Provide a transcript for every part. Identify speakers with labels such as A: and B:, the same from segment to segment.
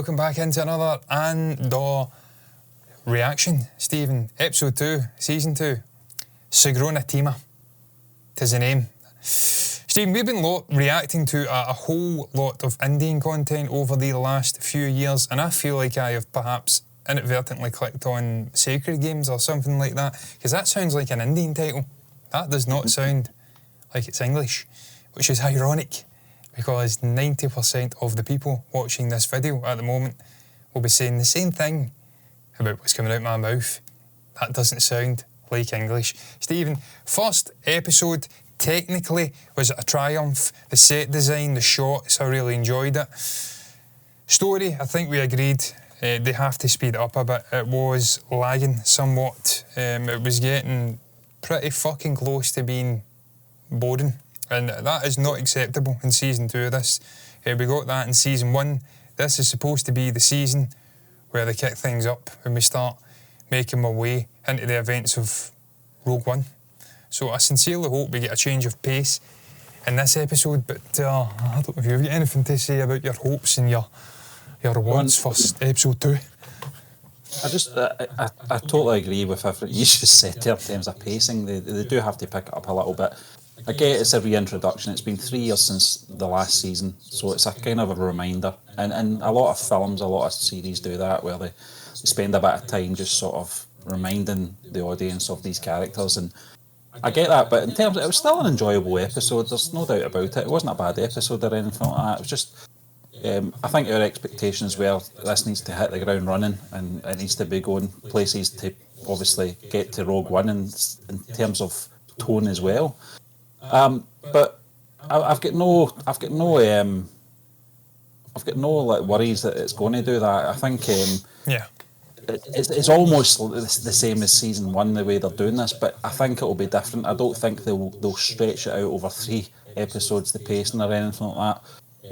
A: welcome back into another Andor reaction. Stephen, episode 2, season 2, Sagrona Teema. 'Tis the name. Stephen, we've been reacting to a whole lot of Indian content over the last few years, and I feel like I have perhaps inadvertently clicked on Sacred Games or something like that, because that sounds like an Indian title. That does not sound like it's English, which is ironic, because 90% of the people watching this video at the moment will be saying the same thing about what's coming out my mouth. That doesn't sound like English. Stephen, first episode technically was a triumph. The set design, the shots, I really enjoyed it. Story, I think we agreed they have to speed it up a bit. It was lagging somewhat. It was getting pretty fucking close to being boring, and that is not acceptable in season 2 of this. We got that in season 1. This is supposed to be the season where they kick things up when we start making our way into the events of Rogue One. So I sincerely hope we get a change of pace in this episode, but I don't know if you've got anything to say about your hopes and your wants for episode 2.
B: I totally agree with everything you just said there in terms of pacing. They do have to pick it up a little bit. I get it's a reintroduction. It's been 3 years since the last season, so it's a kind of a reminder. And a lot of films, a lot of series do that, where they spend a bit of time just sort of reminding the audience of these characters. And I get that, but in terms, it was still an enjoyable episode. There's no doubt about it. It wasn't a bad episode or anything like that. It was just, I think our expectations were this needs to hit the ground running, and it needs to be going places to obviously get to Rogue One in terms of tone as well. But I've got no like worries that it's going to do that. I think it's almost the same as season 1 the way they're doing this, but I think it'll be different. I don't think they'll stretch it out over 3 episodes, the pacing or anything like that,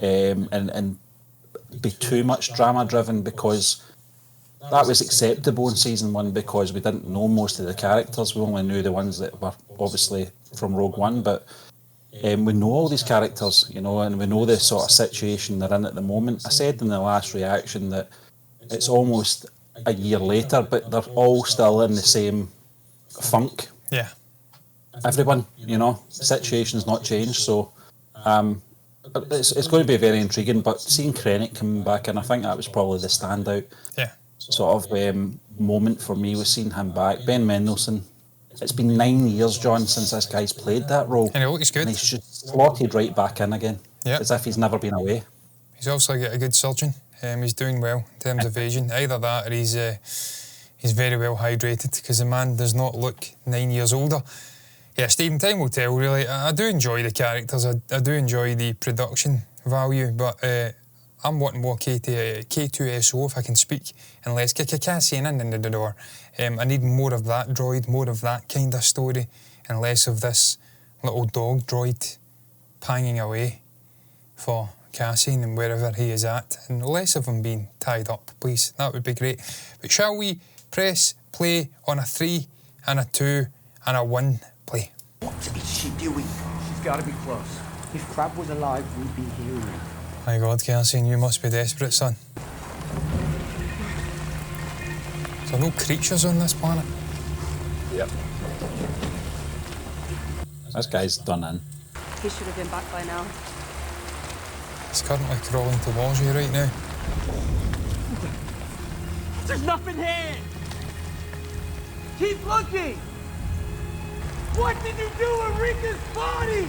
B: and be too much drama driven, because that was acceptable in season 1 because we didn't know most of the characters. We only knew the ones that were obviously from Rogue One, but we know all these characters, you know, and we know the sort of situation they're in at the moment. I said in the last reaction that it's almost a year later, but they're all still in the same funk.
A: Yeah.
B: Everyone, you know, the situation's not changed, so it's going to be very intriguing. But seeing Krennic coming back in, I think that was probably the standout sort of moment for me, was seeing him back. Ben Mendelsohn. It's been 9 years, John, since this guy's played that role.
A: And he looks good.
B: And he's just slotted right back in again, as if he's never been away.
A: He's also got a good surgeon. He's doing well in terms of aging. Either that, or he's very well hydrated, because the man does not look 9 years older. Yeah, Stephen, time will tell, really. I do enjoy the characters. I do enjoy the production value, but I'm wanting more K2SO, if I can speak, and less Cassian in the door. I need more of that droid, more of that kind of story, and less of this little dog droid panging away for Cassian and wherever he is at, and less of him being tied up, please. That would be great. But shall we press play on a 3 and a 2 and a 1 play?
C: What is she doing? She's got to be close. If Crab was alive, we'd be hearing her.
A: My God, Cassian, you must be desperate, son. Is there no creatures on this planet?
B: Yep. This guy's done in.
D: He should have been back by now.
A: He's currently crawling to Walsh right now.
C: There's nothing here! Keep looking! What did you do with Rika's body?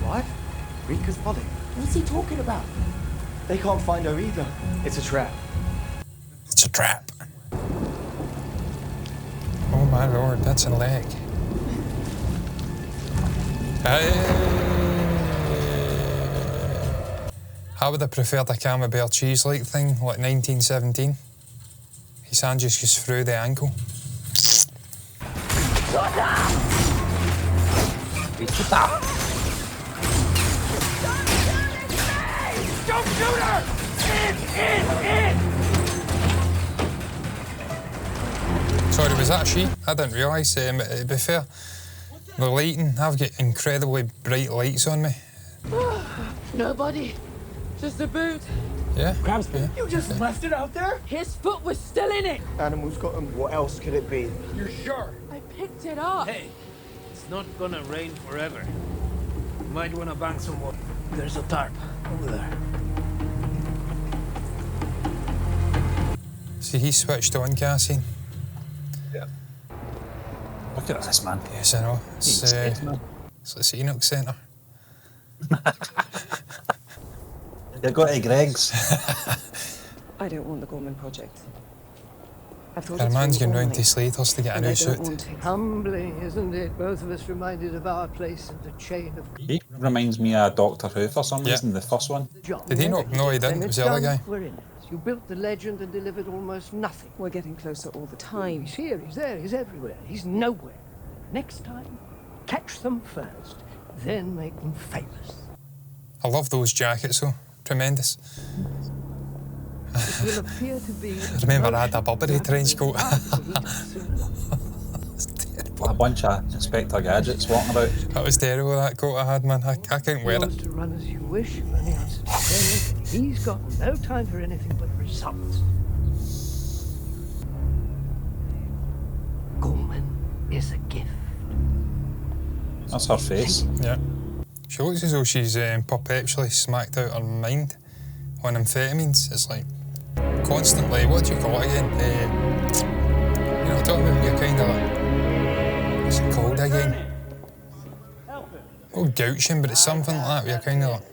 C: What? Rika's body? What's he talking about? They can't find her either. It's a trap.
A: It's a trap. Oh my Lord, that's a leg. I would have preferred a camembert cheese-like thing, like 1917. His hand just goes through the ankle.
C: Don't shoot her! In!
A: Sorry, was that a she? I didn't realise. To be fair, the lighting, I've got incredibly bright lights on me.
D: Nobody. Just a boot.
A: Yeah.
E: Crabsby.
C: You just left it out there?
D: His foot was still in it.
C: Animals got them. What else could it be?
E: You're sure?
D: I picked it up.
E: Hey, it's not gonna rain forever. You might wanna bank some water. There's a tarp over there.
A: See, he switched on Cassian.
B: Yeah. Look at this, man.
A: Yes, I know.
B: He's dead, man.
A: It's the Enoch Centre.
B: You go to Greg's.
D: I don't want the Gorman project. I've thought
A: Our
D: it
A: man's
D: through
A: going
D: all
A: round to
D: night,
A: Slaters to get a
D: and I
A: new
D: don't
A: suit.
D: want to.
E: Humbling, isn't it? Both of us reminded of our place in the chain of
B: He reminds me of Doctor Who for some
A: Yeah.
B: reason, the first one.
E: John.
A: Did he not? No, he didn't. It was the other guy.
E: We're in it. You built the legend and delivered almost nothing.
D: We're getting closer all the time.
E: He's here, he's there, he's everywhere. He's nowhere. Next time, catch them first, then make them famous.
A: I love those jackets though. Tremendous.
E: It will appear to be.
A: I remember I had a Burberry trench coat.
B: A bunch of Inspector Gadgets walking about.
A: That was terrible, that coat I had, man. I couldn't wear
E: Wants
A: it.
E: to run as you wish, and then he answers to anything. He's got no time for anything but results. Gorman is a gift.
B: That's her face.
A: Yeah. She looks as though she's perpetually smacked out her mind on amphetamines. It's like constantly, what do you call it again? You know, talking about you're kind of like, what's it called again? Oh, gouching, but it's something like that. You're kind of like,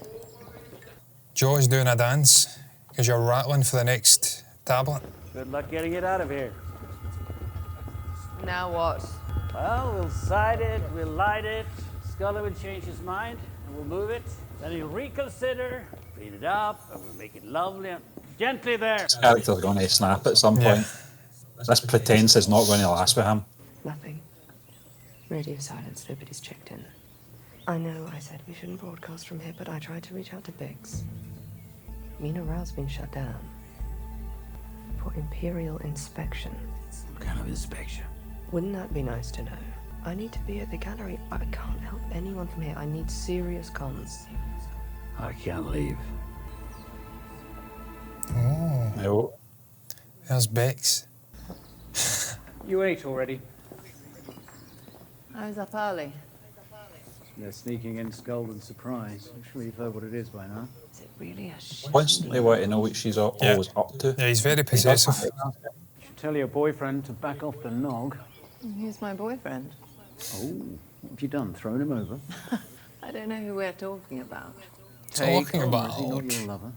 A: Jaw's doing a dance because you're rattling for the next tablet.
F: Good luck getting it out of here.
D: Now what?
F: Well, we'll side it, we'll light it. Scully will change his mind, and we'll move it. Then he'll reconsider, clean it up, and we'll make it lovely and gently there.
B: This character's going to snap at some
A: Yeah.
B: point. This pretense is not going to last with him.
D: Nothing. Radio silence, nobody's checked in. I know I said we shouldn't broadcast from here, but I tried to reach out to Biggs. Mina Rao's been shut down. For Imperial inspection.
E: What kind of inspection?
D: Wouldn't that be nice to know? I need to be at the gallery. I can't help anyone from here. I need serious comms.
E: I can't leave.
A: Oh,
B: No.
A: there's Bex.
F: You ate already.
D: I was up early.
F: They're sneaking in Skull and Surprise. I'm sure you've heard what it is by now.
D: Is it really a shame?
B: Constantly want to know what she's always up to.
A: Yeah, he's very possessive.
F: You should tell your boyfriend to back off the nog.
D: Who's my boyfriend?
F: Oh, what have you done? Thrown him over?
D: I don't know who we're talking about.
A: Talking
F: Or
A: about.
F: is he not your lover?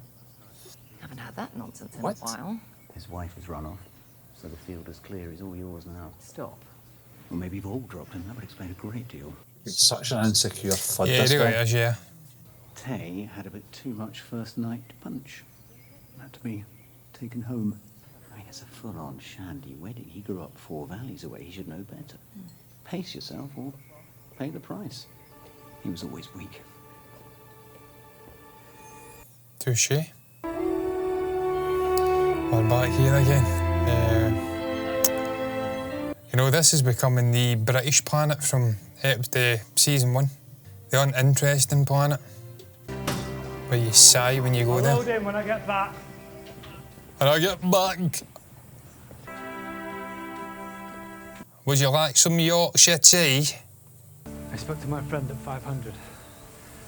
D: Haven't had that nonsense in
B: What?
D: a while.
F: His wife has run off, so the field is clear. He's all yours now.
D: Stop.
F: Or maybe you've all dropped him. That would explain a great deal.
B: He's such an insecure fud,
A: Yeah,
B: this
A: he really
B: guy.
A: is, yeah.
F: Tay had a bit too much first night punch. Had to be taken home. I mean, it's a full-on shandy wedding. He grew up 4 valleys away. He should know better. Pace yourself or pay the price. He was always weak.
A: Touché. We're back here again. You know, this is becoming the British planet from season 1. The uninteresting planet. Where you sigh when you go there.
E: Load in when I get back.
A: And I get back. Would you like some Yorkshire tea?
E: I spoke to my friend at 500.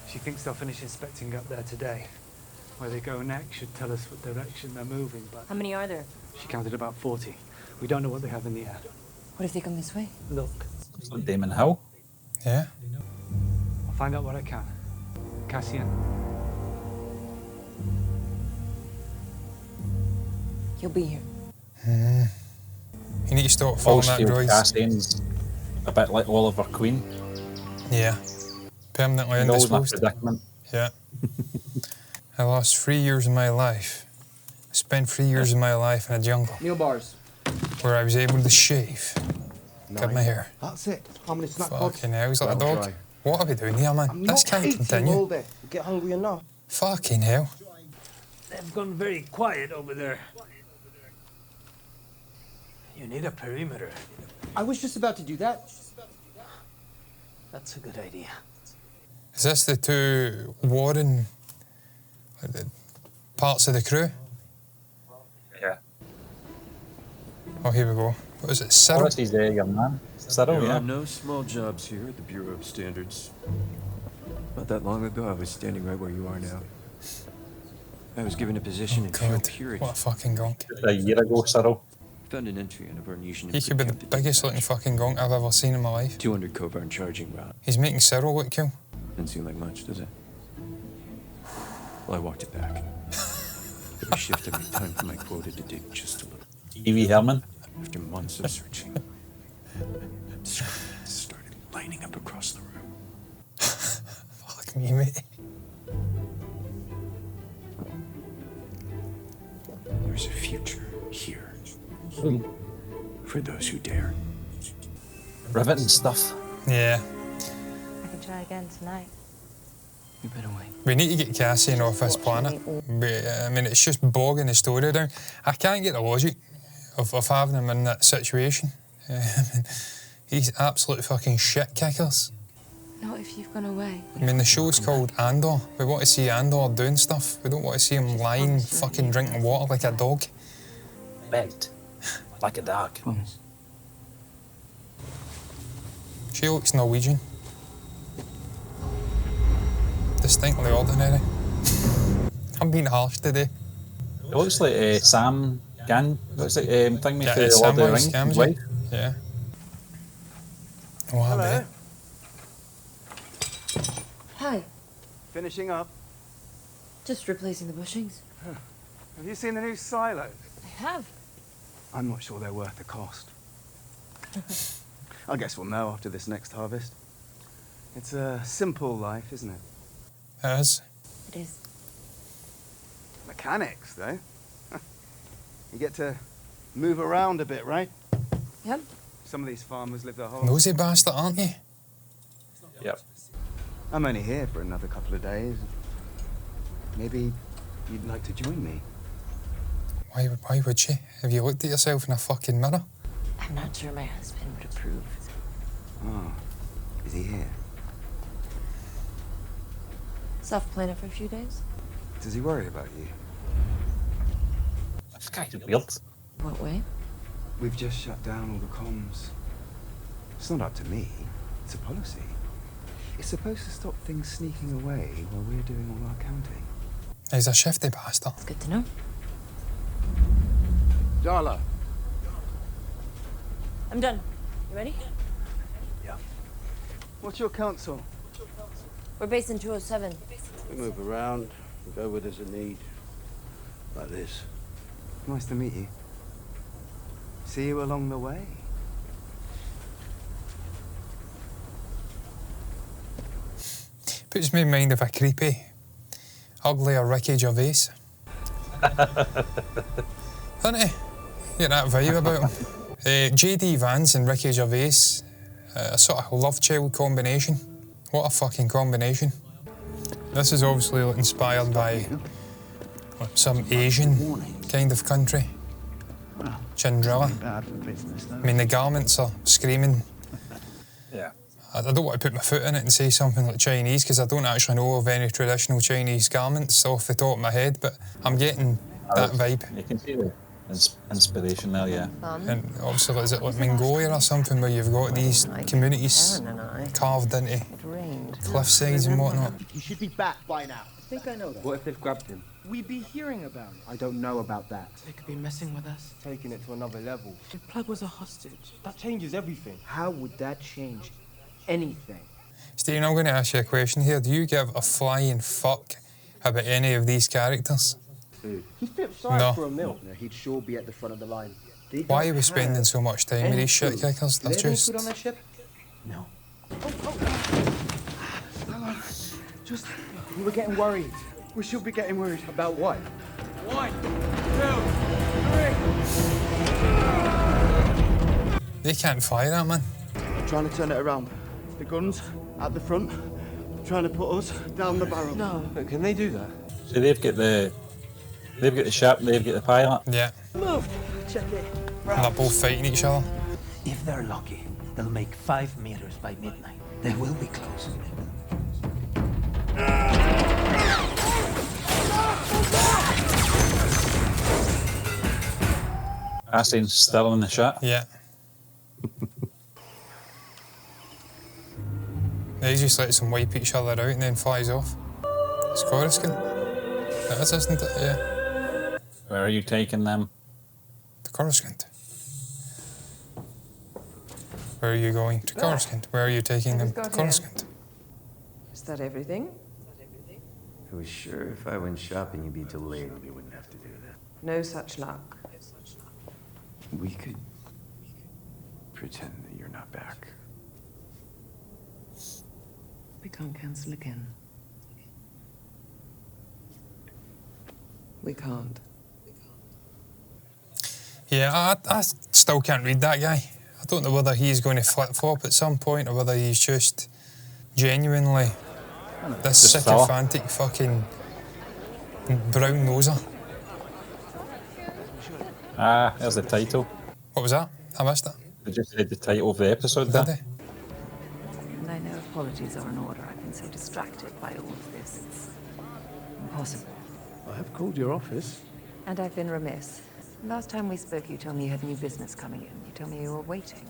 E: She thinks they'll finish inspecting up there today. Where they go next should tell us what direction they're moving, but
D: How many are there?
E: she counted about 40. We don't know what they have in the air.
D: What if they come this way?
E: Look,
B: Damon Hill.
A: Yeah.
E: I'll find out what I can. Cassian,
D: You'll be here.
A: You need to stop following that droids.
B: Cassian's a bit like Oliver Queen.
A: Yeah. Permanently
B: He's always in a
A: indisposed.
B: predicament.
A: Yeah. I lost 3 years of my life. I spent 3 years of my life in a jungle
C: Meal bars.
A: where I was able to shave. Cut my hair.
C: That's it. How many snack pods?
A: Fucking hell, he's like a
C: Well,
A: dog.
C: try.
A: What are we doing here, man?
C: I'm
A: This
C: not
A: can't
C: eating all
A: continue.
C: day. You get hungry enough.
A: Fucking hell.
E: they've gone very quiet over there. You need a perimeter.
C: I was just about to do that.
E: That's a good idea.
A: Is this the two warring parts of the crew.
B: Yeah.
A: Oh, here we go. What is it, Cyril?
B: Oh, this is your man. Cyril,
G: There
B: yeah.
G: are no small jobs here at the Bureau of Standards. Not that long ago, I was standing right where you are now. I was given a position in pure
A: God,
G: purity.
A: what a fucking gonk.
B: A year ago, Cyril.
G: Found an entry on a Varnesian.
A: He could be the biggest looking fucking gonk I've ever seen in my life.
G: 200 Covarn charging route.
A: He's making Cyril look cool.
G: Didn't seem like much, does it? Well, I walked it back. Every shift I made time for my quota to dig just a little.
B: Evie Herman.
G: After months of searching, screens started lining up across the room.
A: Fuck me, mate.
G: There's a future here for those who dare.
B: Riveting stuff.
A: Yeah.
H: I can try again tonight.
G: You better wait.
A: We need to get Cassian off this planet. I mean, it's just bogging the story down. I can't get the logic of having him in that situation. I mean, he's absolute fucking shit kickers.
H: Not if you've gone away.
A: I mean, the show's called Andor. We want to see Andor doing stuff. We don't want to see him lying, fucking drinking water like a dog.
B: Begged. Like a dog.
A: She looks Norwegian. Distinctly ordinary. I'm being harsh today.
B: It looks like Sam Gan. What's it? Thing me
A: Yeah,
B: for
A: it's
B: the Lord of the
A: Samwise
B: Rings.
A: Gamgee.
B: Wife.
A: Yeah. Oh, I bet.
H: Hi.
E: Finishing up.
H: Just replacing the bushings.
E: Have you seen the new silos?
H: I have.
E: I'm not sure they're worth the cost. I guess we'll know after this next harvest. It's a simple life, isn't it?
A: It is.
H: It is.
E: Mechanics, though. You get to move around a bit, right?
H: Yep.
E: Some of these farmers live their whole...
A: Nosy bastard, aren't you?
B: Yep.
E: I'm only here for another couple of days. Maybe you'd like to join me.
A: Why would you? Have you looked at yourself in a fucking mirror?
H: I'm not sure my husband would approve.
E: Oh, is he here?
H: Soft planner for a few days?
E: Does he worry about you?
B: That's kind of weird.
H: What way?
E: We've just shut down all the comms. It's not up to me. It's a policy. It's supposed to stop things sneaking away while we're doing all our counting.
A: He's a shifty bastard.
H: It's good to know.
E: Darla.
H: I'm done. You ready?
E: Yeah. What's your counsel?
H: We're based in 207.
I: We move around, we go where there's a need. Like this.
E: Nice to meet you. See you along the way.
A: Puts me in mind of a creepy, uglier Ricky Gervais. Doesn't he? Get that vibe about him. J.D. Vance and Ricky Gervais, a sort of love child combination. What a fucking combination. This is obviously inspired by some Asian kind of country. Chandrilla. I mean, the garments are screaming.
B: Yeah.
A: I don't want to put my foot in it and say something like Chinese, because I don't actually know of any traditional Chinese garments off the top of my head, but I'm getting that vibe.
B: You can see the inspiration there, yeah.
A: And obviously, is it like Mongolia or something, where you've got these communities carved into cliff sides and whatnot?
J: He should be back by now. I think I know that.
C: What if they've grabbed him?
J: We'd be hearing about it.
C: I don't know about that.
J: They could be messing with us.
C: Taking it to another level.
J: If Plug was a hostage, that changes everything. How would that change anything?
A: Stephen, I'm going to ask you a question here. Do you give a flying fuck about any of these characters?
C: Dude, he flipped sides
A: No.
C: for a meal. He'd sure be at the front of the line. They
A: Why
C: don't
A: are we spending
C: have
A: so much time with
C: any
A: these shit
C: food.
A: kickers?
C: Do
A: They're
C: they have any
A: just...
C: food on their ship?
J: No.
C: Hang on. Just, we were getting worried. We should be getting worried. About what?
E: 1, 2, 3.
A: They can't fire that, man.
C: I'm trying to turn it around. The guns at the front, trying to put us down the barrel.
J: No.
I: But can they do that?
B: So they've got the ship, they've got the pilot.
A: Yeah.
J: Move. Check it.
A: And they're both fighting each other.
K: If they're lucky, they'll make 5 meters by midnight. They will be close.
B: Cassian's still in the shit.
A: Yeah. They just lets them wipe each other out and then flies off. It's Coruscant. It is, isn't it? Yeah.
B: Where are you taking them?
A: To Coruscant. Where are you going? To Coruscant. Where are you taking them? To Coruscant.
D: Is that everything?
E: I was sure if I went shopping, you'd be delayed. We wouldn't have to do that.
D: No such luck.
E: We could pretend that you're not back.
D: We can't cancel again. We can't.
A: Yeah, I still can't read that guy. I don't know whether he's going to flip-flop at some point or whether he's just genuinely this sycophantic fucking brown noser.
B: Ah, there's the title.
A: What was that? I missed it.
B: They just said the title of the episode
A: Did
B: there.
A: they?
D: And I know apologies are in order. I've been so distracted by all of this. It's impossible.
I: I have called your office.
D: And I've been remiss. Last time we spoke, you told me you had new business coming in. You told me you were waiting.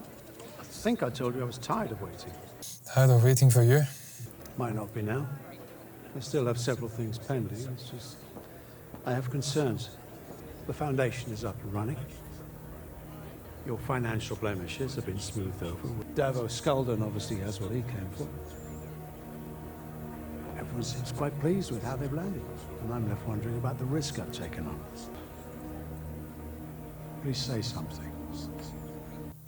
I: I think I told you I was tired of waiting.
A: Tired of waiting for you.
I: Might not be now. I still have several things pending. It's just I have concerns. The foundation is up and running. Your financial blemishes have been smoothed over. Davos Skulden obviously has what he came for. Everyone seems quite pleased with how they've landed. And I'm left wondering about the risk I've taken on. Please say something.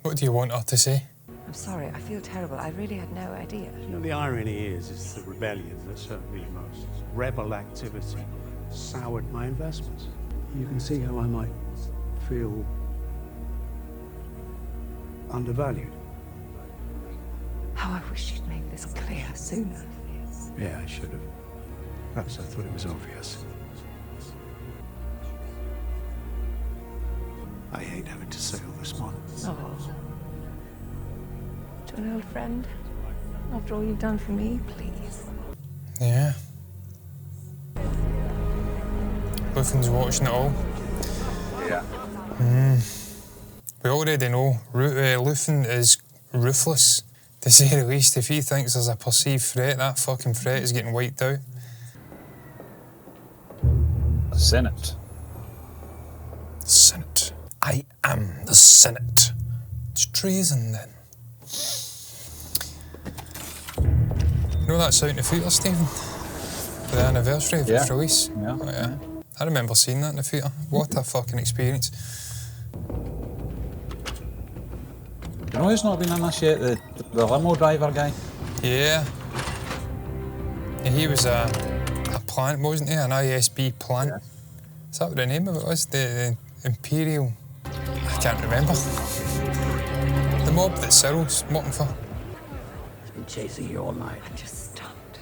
A: What do you want her to say?
D: I'm sorry, I feel terrible. I really had no idea.
I: You know, the irony is the rebellion that certainly most rebel activity soured my investments. You can see how I might feel undervalued.
D: How I wish you'd made this clear sooner.
I: Yeah, I should have. Perhaps I thought it was obvious. I hate having to say all this, Mon.
D: Oh. To an old friend? After all you've done for me, please.
A: Yeah. Luthen's watching it all.
B: Yeah.
A: We already know Luthen is ruthless, to say the least. If he thinks there's a perceived threat, that fucking threat is getting wiped out.
B: The Senate.
A: Senate. I am the Senate. It's treason then. You know that's out in the theatre, Stephen? The anniversary of its release?
B: Yeah.
A: Oh, yeah. I remember seeing that in the theatre. What a fucking experience.
B: You know who's not been in this yet? The limo driver guy?
A: Yeah. Yeah, he was a plant, wasn't he? An ISB plant. Yeah. Is that what the name of it was? The Imperial... I can't remember. The mob that Cyril's working for.
F: He's been chasing you all night.
D: I'm just stunned.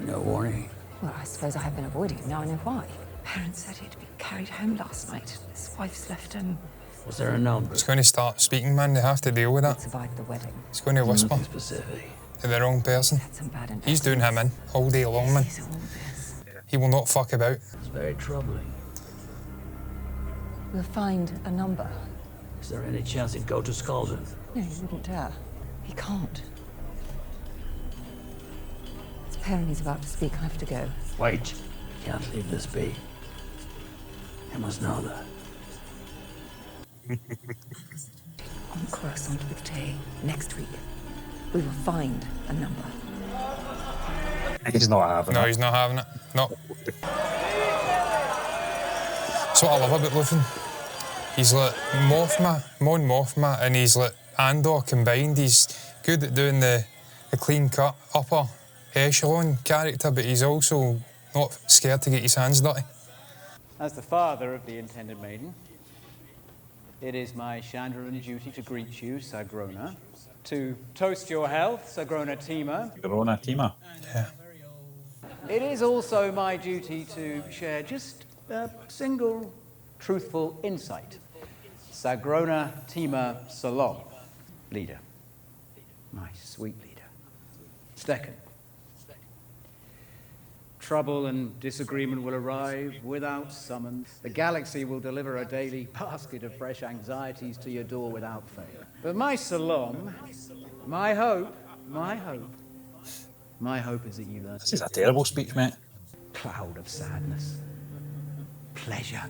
F: No warning.
D: Well, I suppose I have been avoiding him. Now I know why. Parents said he'd been carried home last night. His wife's left him.
F: Was there a number?
A: He's going to start speaking, man. They have to deal with that.
D: He survived the wedding.
A: He's going to whisper
F: Specific.
A: to the wrong person. He's doing him in all day long, man. He will not fuck about.
F: It's very troubling.
D: We'll find a number.
F: Is there any chance he'd go to Skulden?
D: No, he wouldn't dare. He can't. It's Perrin he's about to speak. I have to go.
F: Wait. Can't leave this be. You must know that.
D: On Coruscant with Tay next week. We will find a number.
B: He's not having it.
A: No, he's not having it. No. That's what I love about Luthen. He's like Mon Mothma, and he's like Andor combined. He's good at doing the clean cut upper echelon character, but he's also not scared to get his hands dirty.
L: As the father of the intended maiden, it is my Chandran duty to greet you, Sagrona, to toast your health, Sagrona Teema.
B: Sagrona Teema.
A: Yeah.
L: It is also my duty to share just a single truthful insight. Sagrona Teema Salon, leader. My sweet leader. Second, Trouble and disagreement will arrive without summons. The galaxy will deliver a daily basket of fresh anxieties to your door without fail. But my Salom, my hope is that you learn.
B: This is a terrible speech, mate.
L: Cloud of sadness, pleasure,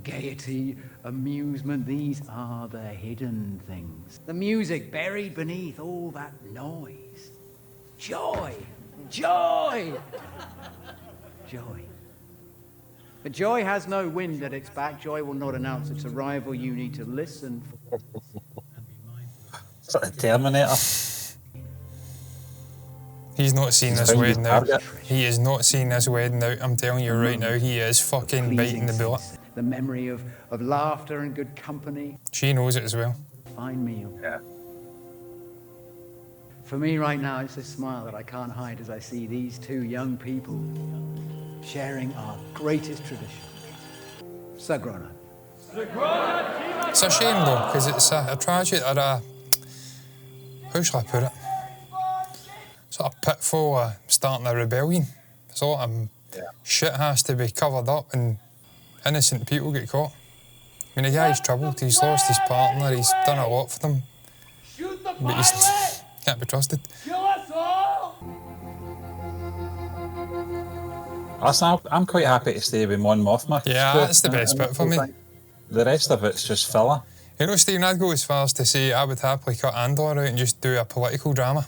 L: gaiety, amusement, these are the hidden things. The music buried beneath all that noise. Joy, joy, joy. But joy has no wind at its back. Joy will not announce its arrival. You need to listen.
B: It's like the Terminator.
A: He's not seen this wedding out. He is not seen this wedding out. I'm telling you right now, he is fucking biting the bullet.
L: The memory of laughter and good company.
A: She knows it as well.
L: Fine meal.
B: Yeah.
L: For me right now, it's a smile that I can't hide as I see these two young people sharing our greatest tradition. Sagrona.
A: It's a shame though, because it's a tragedy, or a, how shall I put it? Sort of pitfall of starting a rebellion. It's a lot of shit has to be covered up and innocent people get caught. I mean, the guy's troubled, he's lost his partner, he's done a lot for them. But he can't be trusted.
B: Listen, I'm quite happy to stay with Mon Mothma.
A: Yeah, that's the best bit for me.
B: The rest of it's just filler.
A: You know, Stephen, I'd go as far as to say I would happily cut Andor out and just do a political drama.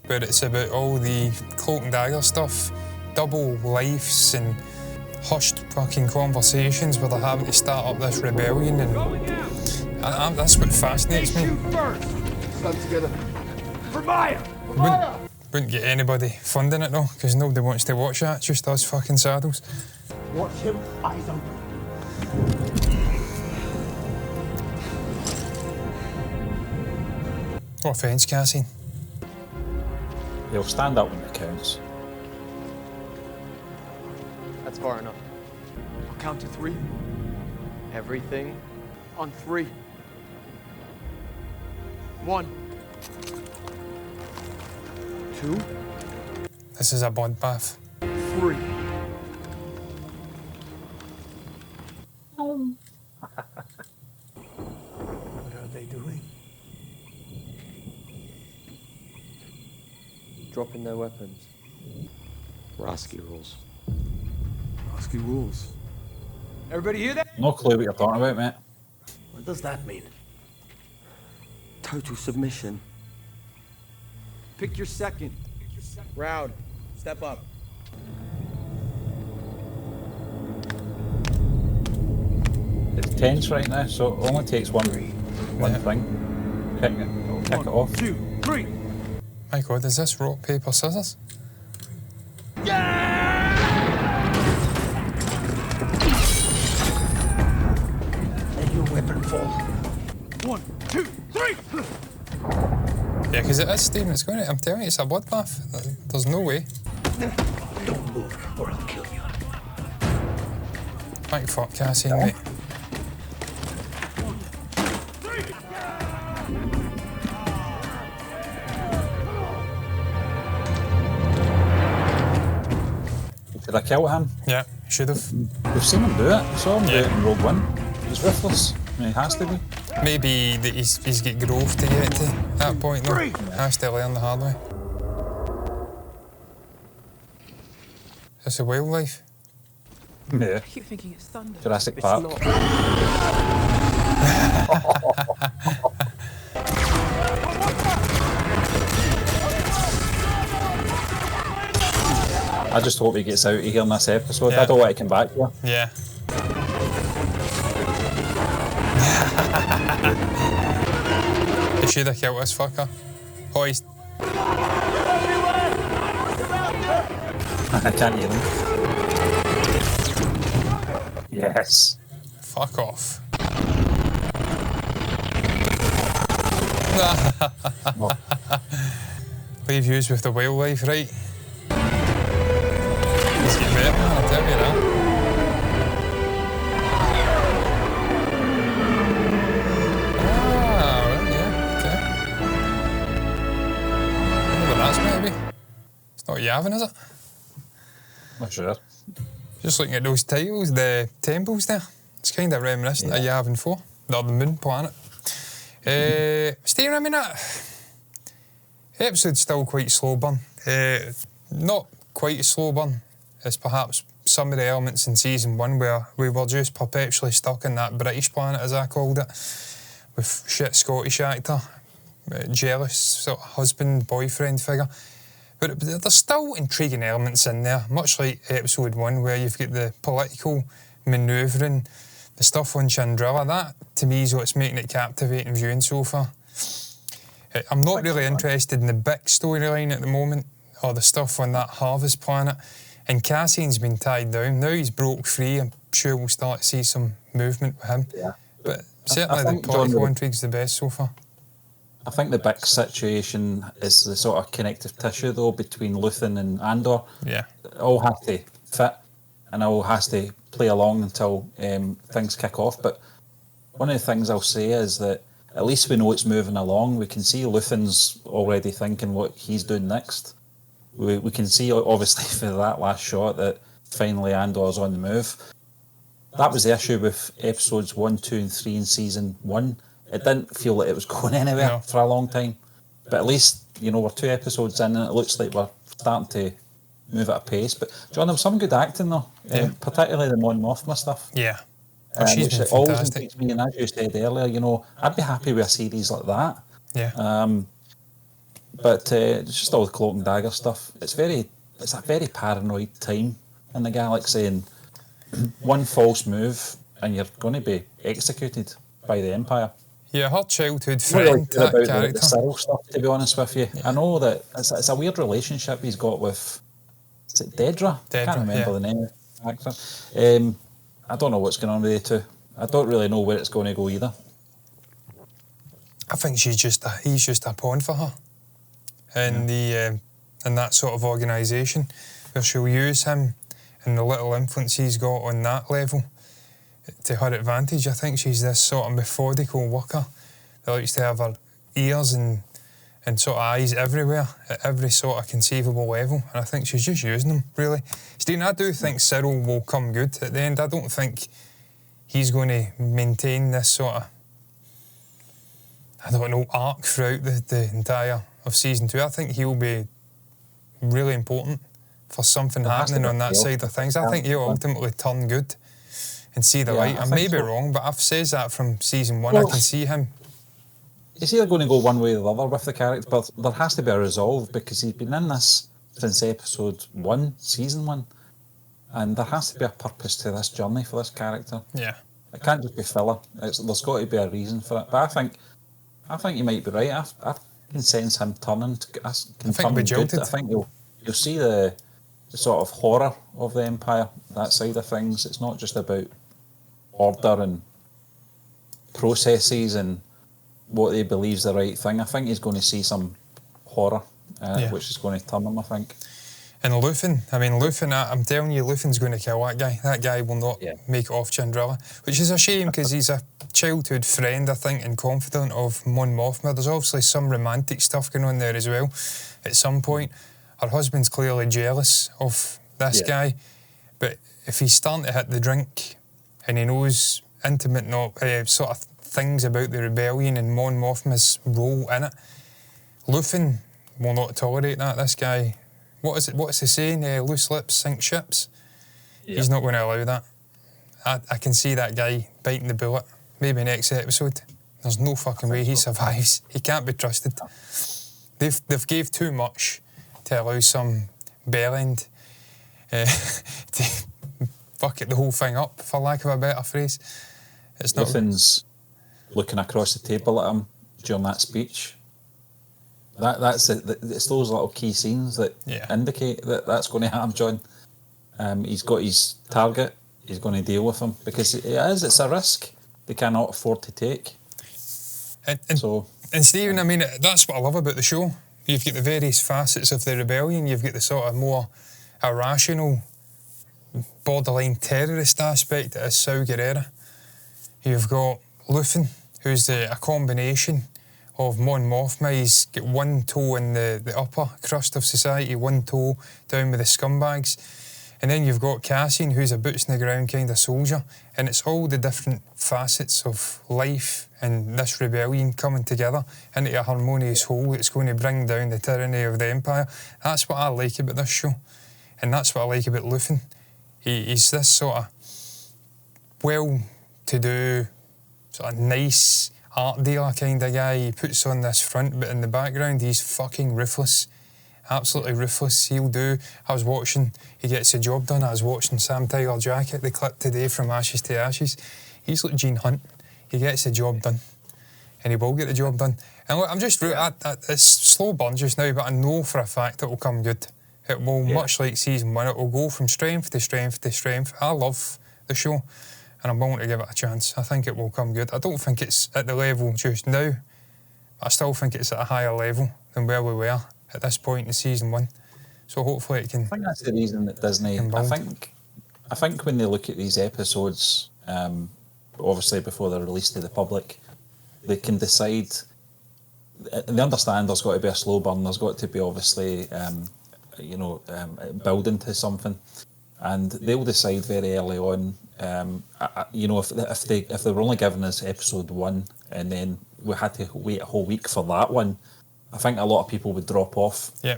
A: But it's about all the cloak and dagger stuff, double lives and hushed fucking conversations where they're having to start up this rebellion, and that's what fascinates me.
C: Stand together. For Maya!
A: Wouldn't get anybody funding it though, because nobody wants to watch that, it's just us fucking saddles.
K: Watch him, eyes open.
A: What offence, Cassian?
B: He'll stand up when it counts.
J: That's far enough.
C: I'll count to 3.
J: Everything on 3. 1. 2.
A: This is a bloodbath.
J: 3.
I: What are they doing?
J: Dropping their weapons. Rasky rules.
G: Rasky rules.
J: Everybody hear that?
B: No clue what you're talking about, mate.
K: What does that mean?
J: Total submission. Pick your second. Round. Step up.
B: It's tense right now, so it only takes one thing. Kick it off.
J: 2, 3.
A: My God, is this rock, paper, scissors?
K: Let your weapon fall.
J: 1, 2, 3.
A: Yeah, because it is, Stephen, it's going to, I'm telling you, it's a bloodbath. There's no way.
K: Don't move, or I'll kill you.
A: Thank fuck, Cassian, mate.
B: Did I kill him?
A: Yeah, should have.
B: We've seen him do it. We saw him do it in Rogue One. He's ruthless. I mean, he has to be.
A: Maybe that he's got growth to get to that point, though. He has to learn the hard way. Is this a wildlife?
B: Yeah.
M: I keep thinking it's thunder.
B: Jurassic Park. I just hope he gets out of here in this episode.
A: Yeah.
B: I don't want to come back here.
A: Yeah. They should have killed this fucker. Hoist.
B: I can't hear him. Yes.
A: Fuck off. Leave yous with the wildlife, right? He's getting better, man, I'll tell you that. Ah, right, yeah, okay. I wonder what that's maybe. It's not Yavin, is it?
B: For sure.
A: Just looking at those titles, the temples there, it's kind of reminiscent of Yavin 4, or the moon planet. Stephen, I mean, that episode's still quite slow burn. Not quite a slow burn as perhaps some of the elements in season 1 where we were just perpetually stuck in that British planet, as I called it, with shit Scottish actor, jealous sort of husband, boyfriend figure. But there's still intriguing elements in there, much like episode 1 where you've got the political manoeuvring, the stuff on Chandrilla. That, to me, is what's making it captivating viewing so far. I'm not really interested in the big storyline at the moment, or the stuff on that Harvest planet. And Cassian's been tied down. Now he's broke free, I'm sure we'll start to see some movement with him.
B: Yeah.
A: But certainly the political intrigue's the best so far.
B: I think the big situation is the sort of connective tissue, though, between Luthen and Andor.
A: Yeah.
B: It all has to fit, and it all has to play along until things kick off. But one of the things I'll say is that at least we know it's moving along. We can see Luthen's already thinking what he's doing next. We can see, obviously, for that last shot, that finally Andor's on the move. That was the issue with episodes 1, 2 and 3 in season 1. It didn't feel like it was going anywhere for a long time. But at least, you know, we're 2 episodes in and it looks like we're starting to move at a pace. But, John, there was some good acting, though, particularly the Mon Mothma stuff.
A: Yeah.
B: Which always intrigues me, and as you said earlier, you know, I'd be happy with a series like that.
A: Yeah.
B: But it's just all the cloak and dagger stuff. It's a very paranoid time in the galaxy, and one false move and you're going to be executed by the Empire.
A: Yeah, her childhood
B: I'm not really
A: friend,
B: sure
A: that
B: about
A: character.
B: the Cyril stuff, to be honest with you. I know that it's a weird relationship he's got with, is it Dedra? I can't remember the name of the actor. I don't know what's going on with the two. I don't really know where it's going to go either.
A: I think he's just a pawn for her in that sort of organisation, where she'll use him and the little influence he's got on that level to her advantage. I think she's this sort of methodical worker that likes to have her ears and sort of eyes everywhere at every sort of conceivable level, and I think she's just using them, really. Stephen, I do think Cyril will come good at the end. I don't think he's going to maintain this sort of, I don't know, arc throughout the entire of season 2. I think he'll be really important for something happening on that side of things. I think he'll ultimately turn good and see the light. I may be wrong, but I've said that from season 1. I can see him.
B: It's either going to go one way or the other with the character, but there has to be a resolve, because he's been in this since episode 1, season 1, and there has to be a purpose to this journey for this character.
A: Yeah.
B: It can't just be filler. There's got to be a reason for it. But I think you might be right. I can sense him turning. I think you'll see the sort of horror of the Empire, that side of things. It's not just about order and processes and what he believes the right thing. I think he's going to see some horror, which is going to turn him, I think.
A: And Luthen, I'm telling you, Luthen's going to kill that guy. That guy will not make it off Chandrilla, which is a shame, because he's a childhood friend, I think, and confidant of Mon Mothma. There's obviously some romantic stuff going on there as well at some point. Her husband's clearly jealous of this guy, but if he's starting to hit the drink and he knows intimate sort of things about the rebellion and Mon Mothma's role in it, Luthen will not tolerate that. This guy, what's the saying? Loose lips sink ships. Yeah. He's not going to allow that. I can see that guy biting the bullet. Maybe next episode. There's no fucking way he survives. He can't be trusted. They've gave too much to allow some bellend to fuck it the whole thing up, for lack of a better phrase. It's not.
B: Luthen's looking across the table at him during that speech. It's those little key scenes that indicate that that's going to happen, John. He's got his target. He's going to deal with him, because it's a risk they cannot afford to take.
A: And Stephen, I mean, that's what I love about the show. You've got the various facets of the rebellion. You've got the sort of more irrational, borderline terrorist aspect that is Saw Gerrera. You've got Luthen, who's a combination of Mon Mothma. He's got one toe in the upper crust of society, one toe down with the scumbags. And then you've got Cassian, who's a boots in the ground kind of soldier, and it's all the different facets of life and this rebellion coming together into a harmonious whole that's going to bring down the tyranny of the Empire. That's what I like about this show, and that's what I like about Luthen. He's this sort of well-to-do, sort of nice art dealer kind of guy. He puts on this front, but in the background he's fucking ruthless. Absolutely ruthless. He'll do. I was watching, he gets the job done. I was watching Sam Tyler Jacket, the clip today from Ashes to Ashes. He's like Gene Hunt. He gets the job done. And he will get the job done. And look, I'm just, it's slow burn just now, but I know for a fact it will come good. It will, much like season 1, it will go from strength to strength to strength. I love the show, and I'm willing to give it a chance. I think it will come good. I don't think it's at the level just now. I still think it's at a higher level than where we were at this point in season 1. So hopefully it can.
B: I think that's the reason that Disney. I think when they look at these episodes, obviously before they're released to the public, they can decide. They understand there's got to be a slow burn. There's got to be obviously, building to something, and they'll decide very early on. If they were only giving us episode 1, and then we had to wait a whole week for that one, I think a lot of people would drop off.
A: Yeah.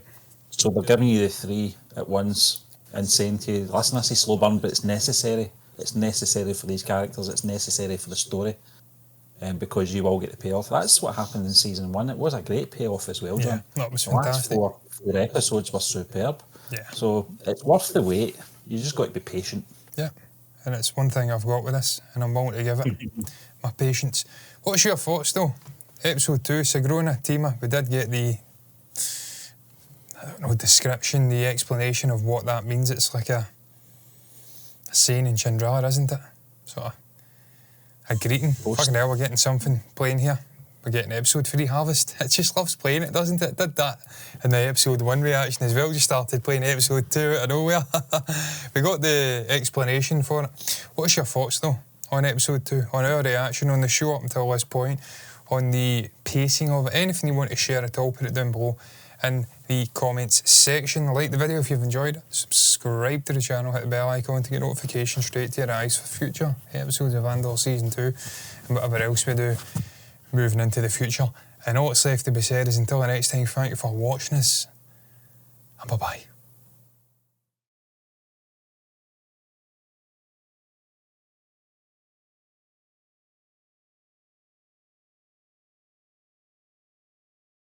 B: So they're giving you the 3 at once and saying to you, listen, this is slow burn, but it's necessary. It's necessary for these characters. It's necessary for the story. Because you will get the payoff. That's what happened in season 1. It was a great payoff as well, John.
A: Yeah, that was
B: the
A: fantastic.
B: Last four episodes were superb.
A: Yeah.
B: So it's worth the wait. You just got to be patient.
A: Yeah. And it's one thing I've got with this, and I'm willing to give it my patience. What's your thoughts though? Episode 2, Sagrona Teema. We did get the, description, the explanation of what that means. It's like a saying in Chandrila, isn't it? Sort of a greeting. Fucking hell, we're getting something playing here. We're getting episode 3 Harvest. It just loves playing it, doesn't it? It did that in the episode 1 reaction as well. Just started playing episode 2 out of nowhere. We got the explanation for it. What's your thoughts though on episode 2? On our reaction on the show up until this point? On the pacing of it? Anything you want to share at all, put it down below in the comments section. Like the video if you've enjoyed it. Subscribe to the channel, hit the bell icon to get notifications straight to your eyes for future episodes of Andor Season 2 and whatever else we do moving into the future. And all that's left to be said is until the next time, thank you for watching us, and bye-bye.